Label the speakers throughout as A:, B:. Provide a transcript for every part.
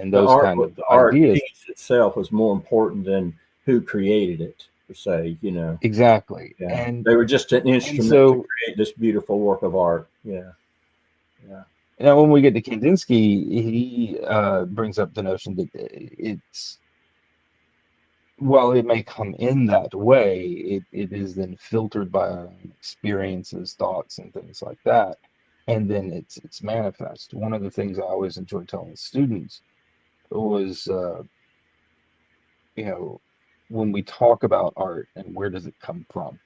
A: and those kind of
B: The art
A: ideas.
B: piece itself was more important than who created it, per se. You know,
A: Exactly.
B: yeah, they were just an
A: And
B: instrument to
A: so,
B: create this beautiful work of art. Yeah, yeah.
A: now when we get to Kandinsky, he brings up the notion that it's, while it may come in that way, it is then filtered by our own experiences, thoughts, and things like that. And then it's manifest. One of the things I always enjoy telling students was, you know, when we talk about art and where does it come from,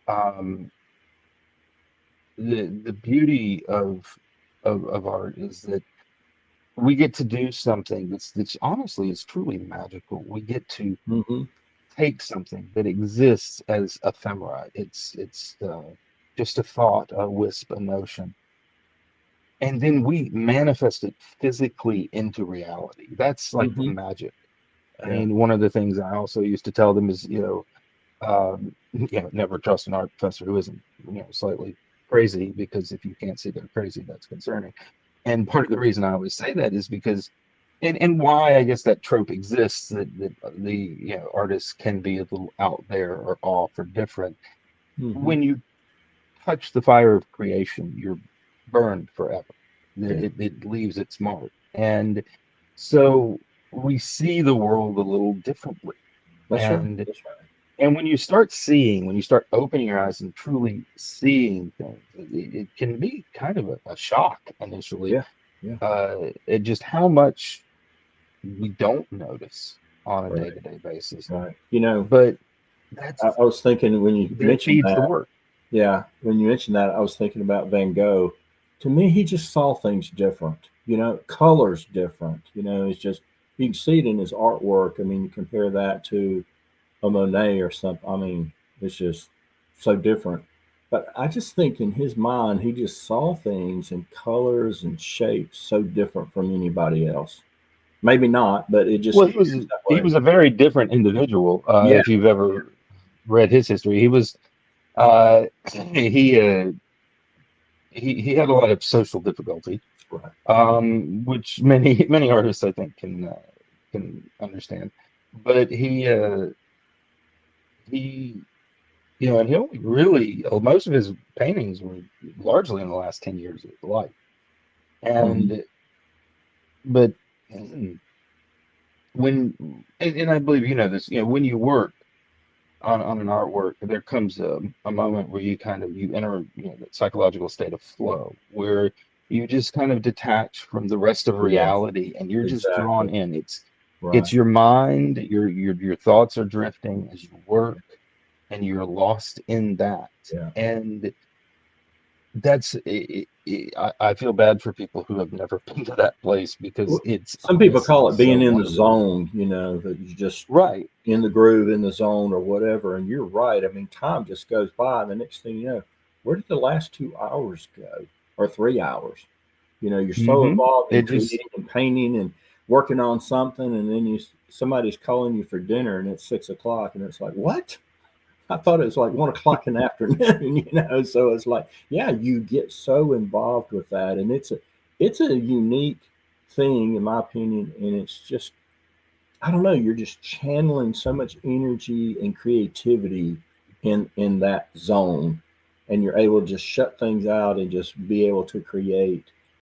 A: um, the beauty of art is that we get to do something that's honestly is truly magical. We get to
B: Hmm.
A: take something that exists as ephemera. It's just a thought, a wisp, a notion, and then we manifest it physically into reality. That's like the
B: Hmm.
A: magic. I
B: Yeah.
A: mean, one of the things I also used to tell them is, never trust an art professor who isn't, slightly crazy, because if you can't see they're crazy, that's concerning. And part of the reason I always say that is because, and why I guess that trope exists, that the artists can be a little out there or off or different.
B: Hmm.
A: When you touch the fire of creation, you're burned forever.
B: Yeah.
A: It leaves its mark, and so we see the world a little differently.
B: That's right.
A: And
B: That's right.
A: when you start seeing, when you start opening your eyes and truly seeing things, it can be kind of a shock initially,
B: Yeah. Yeah.
A: at just how much we don't notice on a
B: Right.
A: day-to-day basis.
B: Right. You know,
A: But that's
B: I was thinking when you
A: that
B: mentioned
A: feeds the
B: that.
A: work.
B: Yeah, when you mentioned that, I was thinking about Van Gogh. To me, he just saw things different. You know, colors different. You know, it's just you can see it in his artwork. I mean, you compare that to a Monet or something. I mean, it's just so different. But I just think in his mind, he just saw things in colors and shapes so different from anybody else. Maybe not, but it just
A: Well,
B: appears that
A: he
B: way.
A: was a very different individual.
B: Yeah.
A: If you've ever read his history, he was uh, he he had a lot of social difficulty,
B: Right.
A: which many artists I think can understand. But he and he only really, most of his paintings were largely in the last 10 years of his life.
B: Hmm.
A: And but when and I believe this, when you work on an artwork, there comes a moment where you enter that psychological state of flow where you just kind of detach from the rest of
B: Yes.
A: reality and you're just
B: Exactly.
A: drawn in. It's
B: Right.
A: your mind, your thoughts are drifting as you work, and you're lost in that.
B: Yeah.
A: And that's I feel bad for people who have never been to that place, because
B: Well,
A: it's
B: some people
A: honestly
B: call it
A: so
B: being in the
A: wonderful.
B: zone, you know, that you just
A: Right.
B: in the groove, in the zone, or whatever. And you're right. I mean, time just goes by. And the next thing you know, where did the last 2 hours go, or 3 hours? You know, you're so
A: Hmm.
B: involved in
A: It just
B: creating and painting and working on something, and then somebody's calling you for dinner, and it's 6 o'clock, and it's like, what? I thought it was like 1 o'clock in the afternoon, you know. So it's like, yeah, you get so involved with that, and it's a unique thing, in my opinion, and it's just I don't know, you're just channeling so much energy and creativity in that zone, and you're able to just shut things out and just be able to create.